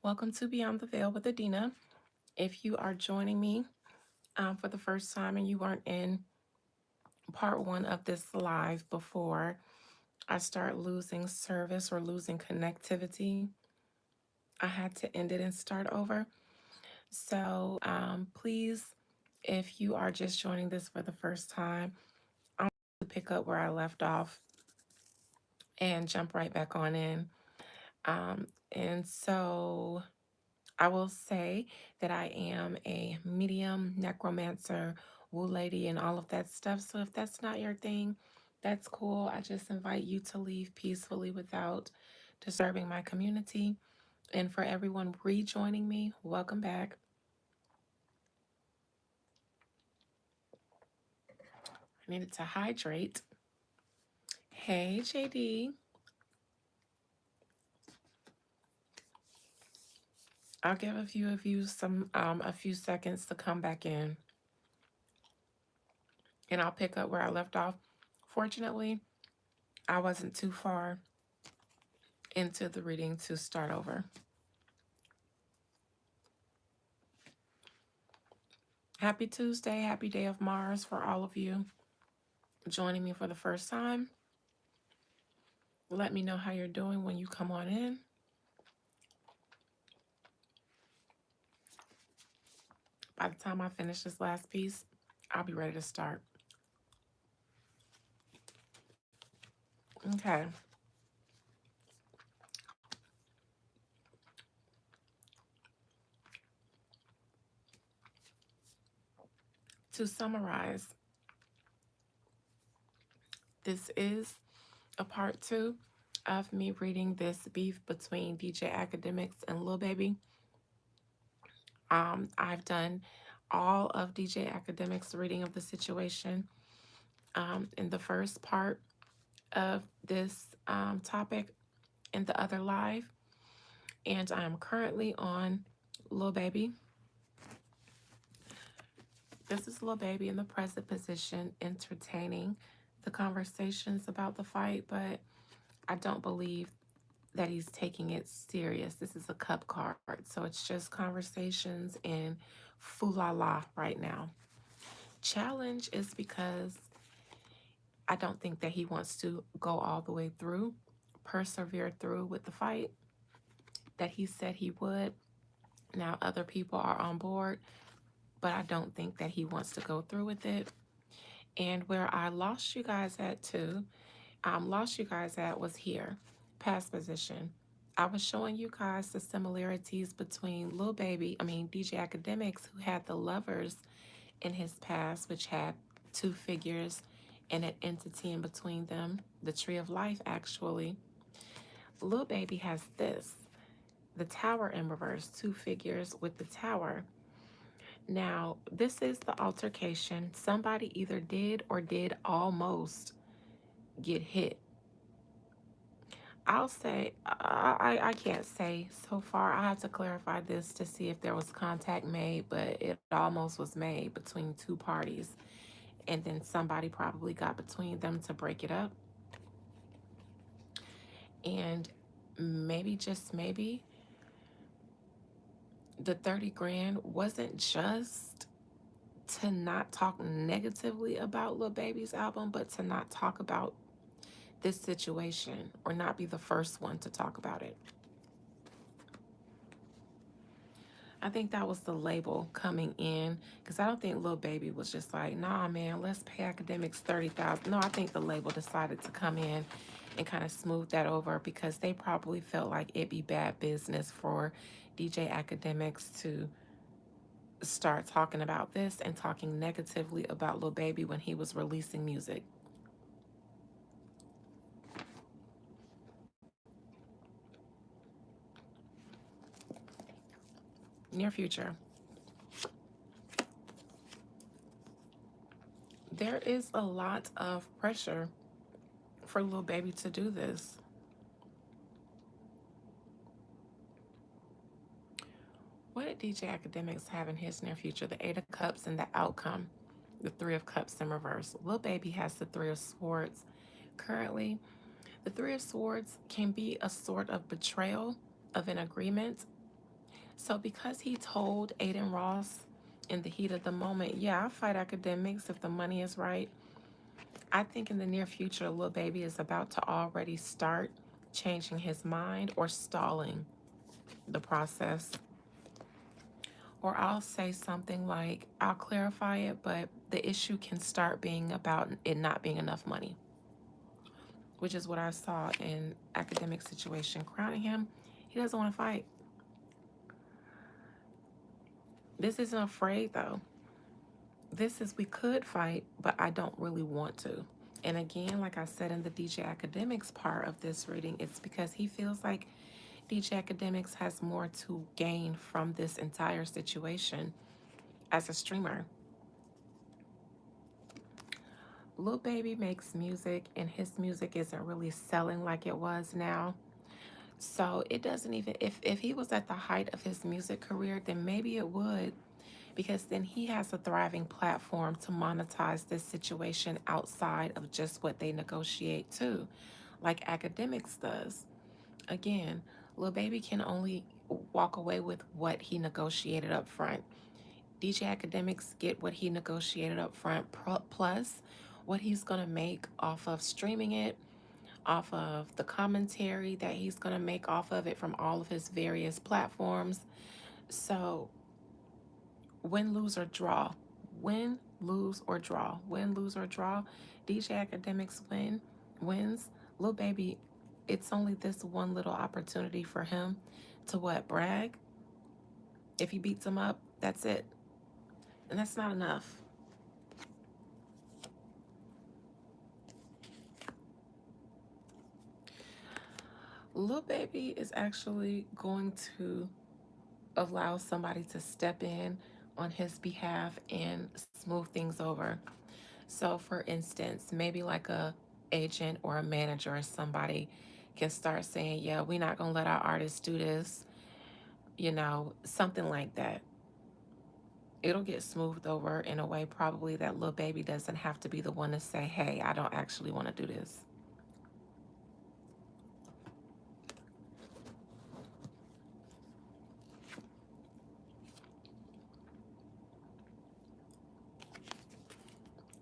Welcome to Beyond the Veil with Adina. If you are joining me for the first time and you weren't in part one of this live before I start losing service or losing connectivity, I had to end it and start over. So please, if you are just joining this for the first time, I'm going to pick up where I left off and jump right back on in. And so I will say that I am a medium, necromancer, woo lady, and all of that stuff. So if that's not your thing, that's cool. I just invite you to leave peacefully without disturbing my community. And for everyone rejoining me, welcome back. I needed to hydrate. Hey, JD. I'll give a few of you a few seconds to come back in, and I'll pick up where I left off. Fortunately, I wasn't too far into the reading to start over. Happy Tuesday, happy day of Mars for all of you joining me for the first time. Let me know how you're doing when you come on in. By the time I finish this last piece, I'll be ready to start. Okay. To summarize, this is a part two of me reading this beef between DJ Academics and Lil Baby. I've done all of DJ Academics' reading of the situation in the first part of this topic in the other live, and I am currently on Lil Baby. This is Lil Baby in the present position, entertaining the conversations about the fight, but I don't believe that he's taking it serious. This is a cup card, so it's just conversations and la right now. Challenge is because I don't think that he wants to go all the way through, persevere through with the fight that he said he would. Now, other people are on board, but I don't think that he wants to go through with it. And where I lost you guys at too, lost you guys at was here, past position. I was showing you guys the similarities between DJ Academics, who had the lovers in his past, which had two figures and an entity in between them, the tree of life, actually. Lil Baby has this, the tower in reverse, two figures with the tower. Now, this is the altercation. Somebody either did or did almost get hit. I'll say, I can't say so far. I have to clarify this to see if there was contact made, but it almost was made between two parties. And then somebody probably got between them to break it up. And maybe, just maybe, the 30 grand wasn't just to not talk negatively about Lil Baby's album, but to not talk about this situation or not be the first one to talk about it. I think that was the label coming in, because I don't think Lil Baby was just like, nah, man, let's pay Akademiks 30,000. No, I think the label decided to come in and kind of smooth that over, because they probably felt like it'd be bad business for DJ Akademiks to start talking about this and talking negatively about Lil Baby when he was releasing music. Near future. There is a lot of pressure for Lil Baby to do this. What did DJ Academics have in his near future? The Eight of Cups and the outcome, the Three of Cups in reverse. Lil Baby has the Three of Swords. Currently, the Three of Swords can be a sort of betrayal of an agreement, So because he told Aiden Ross in the heat of the moment, yeah, I'll fight academics if the money is right, I think in the near future, Lil Baby is about to already start changing his mind or stalling the process. Or I'll say something like, I'll clarify it, but the issue can start being about it not being enough money, which is what I saw in Academic situation. Crowning him, he doesn't want to fight. This isn't afraid though. This is we could fight, but I don't really want to. And again, like I said in the DJ Academics part of this reading, it's because he feels like DJ Academics has more to gain from this entire situation as a streamer. Lil Baby makes music and his music isn't really selling like it was now. So it doesn't even, if he was at the height of his music career, then maybe it would, because then he has a thriving platform to monetize this situation outside of just what they negotiate too, like Academics does. Again, Lil Baby can only walk away with what he negotiated up front. DJ Academics get what he negotiated up front plus what he's going to make off of streaming it, off of the commentary that he's going to make off of it from all of his various platforms. So win, lose, or draw. Win, lose, or draw. Win, lose, or draw. DJ Academics wins. Lil Baby, it's only this one little opportunity for him to what? Brag? If he beats him up, that's it. And that's not enough. Lil Baby is actually going to allow somebody to step in on his behalf and smooth things over. So for instance, maybe like a agent or a manager or somebody can start saying, yeah, we're not gonna let our artists do this, something like that. It'll get smoothed over in a way probably that Lil Baby doesn't have to be the one to say, hey, I don't actually want to do this.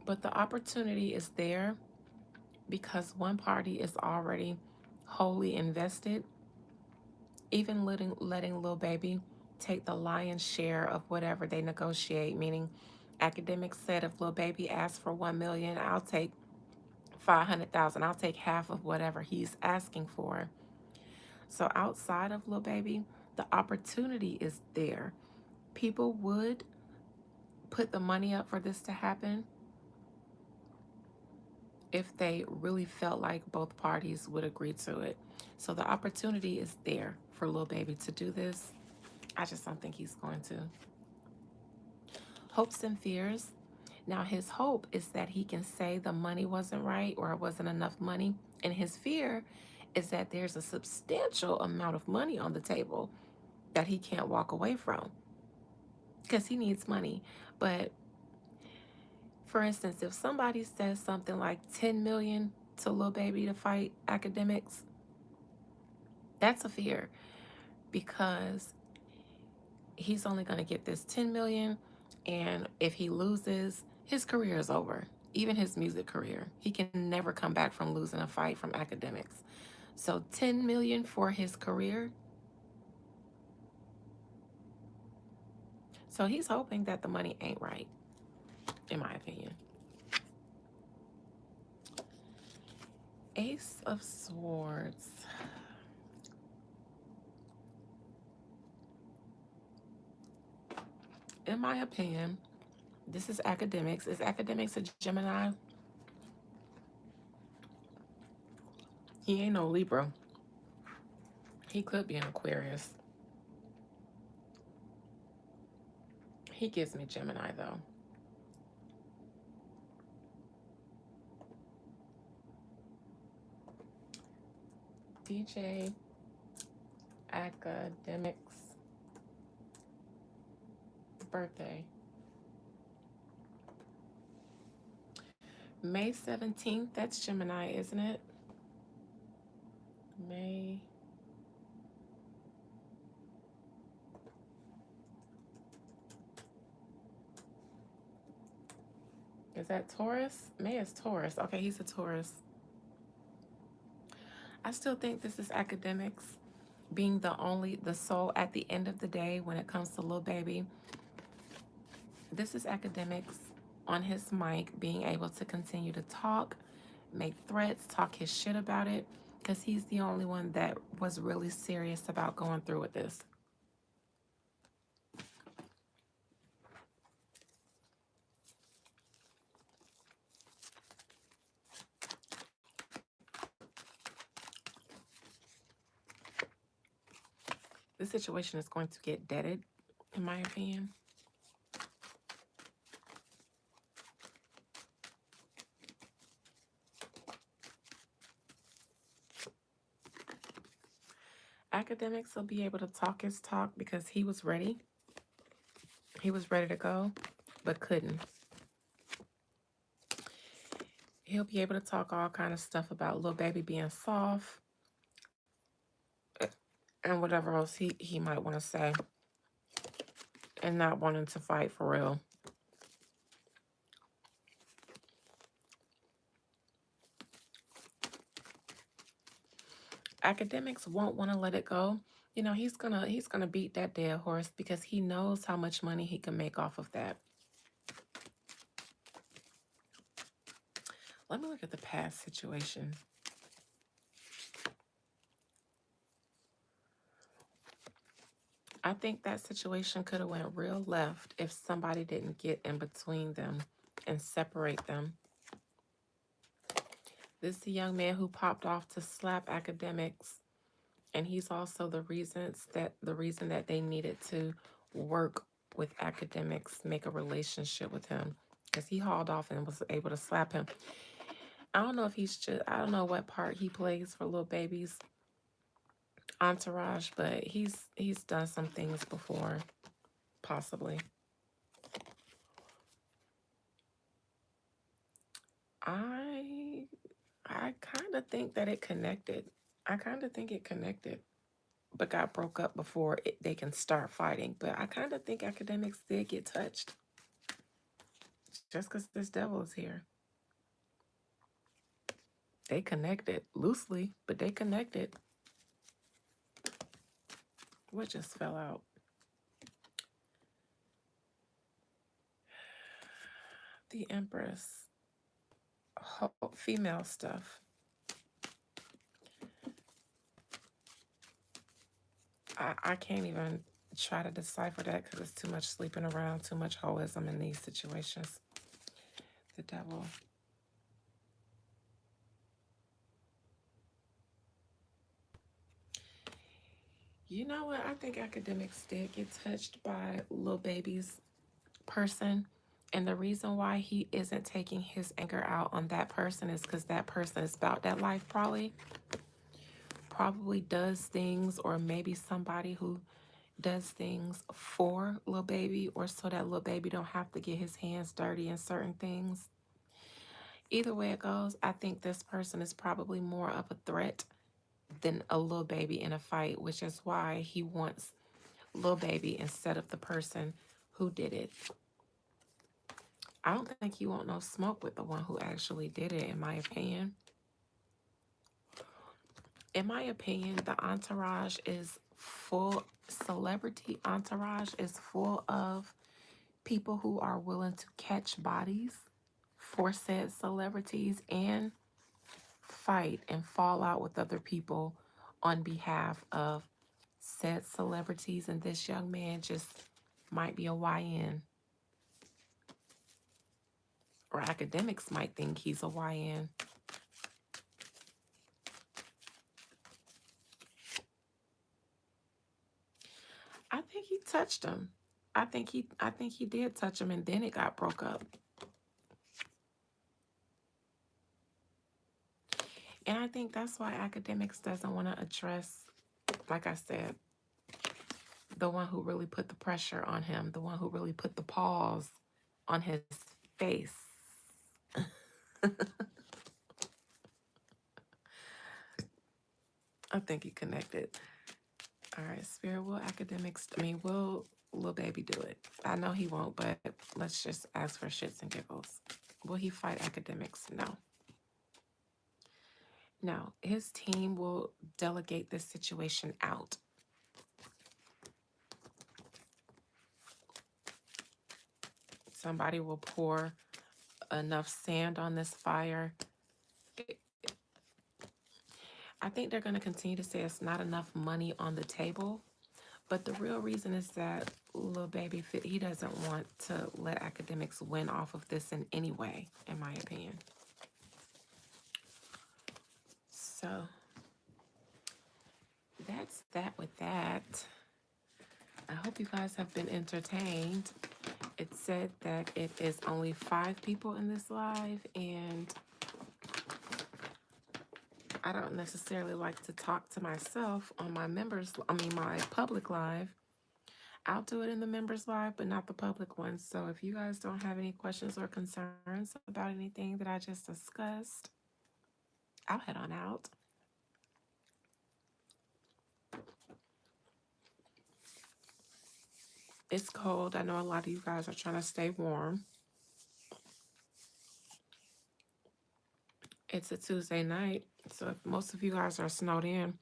But the opportunity is there because one party is already wholly invested, even letting Lil Baby take the lion's share of whatever they negotiate, meaning Academics said if Lil Baby asks for 1 million, I'll take 500,000. I'll take half of whatever he's asking for. So outside of Lil Baby, the opportunity is there. People would put the money up for this to happen if they really felt like both parties would agree to it. So the opportunity is there for Lil Baby to do this. I just don't think he's going to. Hopes and fears. Now his hope is that he can say the money wasn't right or it wasn't enough money. And his fear is that there's a substantial amount of money on the table that he can't walk away from because he needs money. But for instance, if somebody says something like 10 million to Lil Baby to fight Academics, that's a fear because he's only going to get this 10 million, and if he loses, his career is over. Even his music career, he can never come back from losing a fight from Academics. So 10 million for his career. So he's hoping that the money ain't right, in my opinion. Ace of Swords. In my opinion, this is Academics. Is Academics a Gemini? He ain't no Libra. He could be an Aquarius. He gives me Gemini, though. DJ Academics birthday. May 17th, that's Gemini, isn't it? May Is that Taurus? May is Taurus. Okay, he's a Taurus. I still think this is academics being the soul at the end of the day when it comes to Lil Baby. This is academics on his mic being able to continue to talk, make threats, talk his shit about it, because he's the only one that was really serious about going through with this. This situation is going to get deaded, in my opinion. Academics will be able to talk his talk because he was ready. He was ready to go, but couldn't. He'll be able to talk all kind of stuff about Lil Baby being soft and whatever else he might want to say and not wanting to fight for real. Academics won't want to let it go. You know, he's gonna beat that dead horse because he knows how much money he can make off of that. Let me look at the past situation. I think that situation could have went real left if somebody didn't get in between them and separate them. This is a young man who popped off to slap academics, and he's also the reason that they needed to work with academics, make a relationship with him, because he hauled off and was able to slap him. I don't know if I don't know what part he plays for Lil Baby's entourage, but he's done some things before, possibly. I I kind of think that it connected. I kind of think it connected, but got broke up before they can start fighting. But I kind of think academics did get touched just because this devil is here. They connected loosely, but they connected. What just fell out? The Empress. Female stuff. I can't even try to decipher that because it's too much sleeping around, too much hoism in these situations. The devil. You know what? I think academics did get touched by Lil Baby's person. And the reason why he isn't taking his anger out on that person is because that person is about that life, probably does things, or maybe somebody who does things for Lil Baby, or so that Lil Baby don't have to get his hands dirty in certain things. Either way it goes, I think this person is probably more of a threat than a Lil Baby in a fight, which is why he wants Lil Baby instead of the person who did it. I don't think he won't no smoke with the one who actually did it, in my opinion. In my opinion, the entourage is full, celebrity entourage is full of people who are willing to catch bodies for said celebrities and fight and fall out with other people on behalf of said celebrities. And this young man just might be a YN. Or academics might think he's a YN. I think he touched him. I think he did touch him, and then it got broke up. And I think that's why academics doesn't want to address, like I said, the one who really put the pressure on him, the one who really put the pause on his face. I think he connected. All right, Spirit, will Lil Baby do it? I know he won't, but let's just ask for shits and giggles. Will he fight Academics? No. No. His team will delegate this situation out. Somebody will pour enough sand on this fire. I think they're going to continue to say it's not enough money on the table. But the real reason is that little baby, he doesn't want to let Academics win off of this in any way, in my opinion. So that's that with that. I hope you guys have been entertained. It said that it is only 5 people in this live, and I don't necessarily like to talk to myself on my my public live. I'll do it in the members live, but not the public one. So if you guys don't have any questions or concerns about anything that I just discussed, I'll head on out. It's cold. I know a lot of you guys are trying to stay warm. It's a Tuesday night, so if most of you guys are snowed in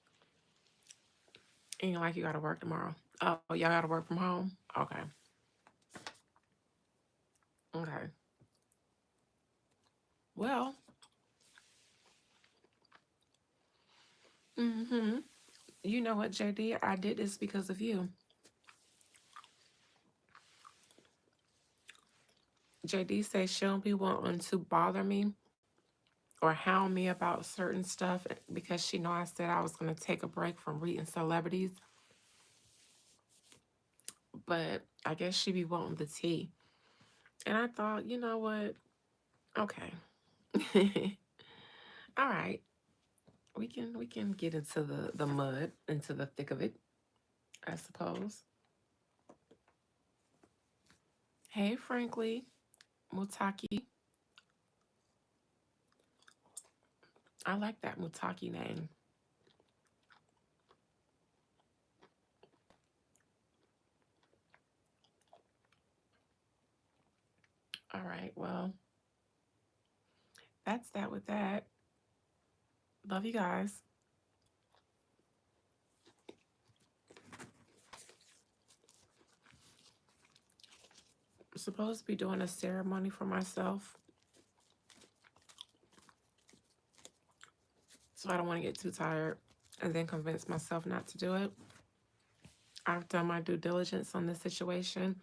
and you're like, you got to work tomorrow. Oh, y'all got to work from home? Okay. Okay. Well, you know what, JD? I did this because of you. JD says she don't be wanting to bother me or hound me about certain stuff because she know I said I was going to take a break from reading celebrities. But I guess she be wanting the tea. And I thought, you know what? Okay. All right. We can get into the mud, into the thick of it, I suppose. Hey, Frankly, Mutaki. I like that Mutaki name. All right, well, that's that with that. Love you guys. I'm supposed to be doing a ceremony for myself, so I don't want to get too tired and then convince myself not to do it. I've done my due diligence on this situation.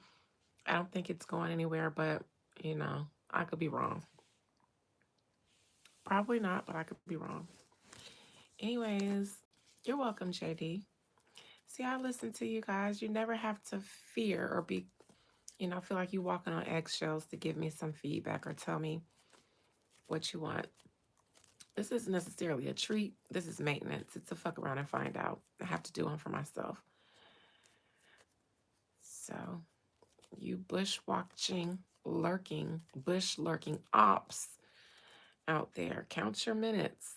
I don't think it's going anywhere, but I could be wrong. Probably not, but I could be wrong. Anyways, you're welcome, JD. See, I listen to you guys. You never have to fear or be, feel like you're walking on eggshells to give me some feedback or tell me what you want. This isn't necessarily a treat. This is maintenance. It's a fuck around and find out. I have to do one for myself. So, you bush watching, bush lurking ops out there, count your minutes,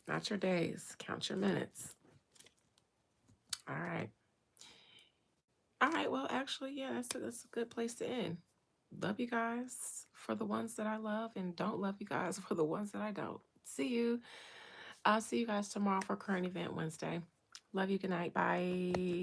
not your days. Count your minutes. All right. All right. Well, actually, yeah, that's a good place to end. Love you guys for the ones that I love, and don't love you guys for the ones that I don't. See you. I'll see you guys tomorrow for Current Event Wednesday. Love you. Good night. Bye.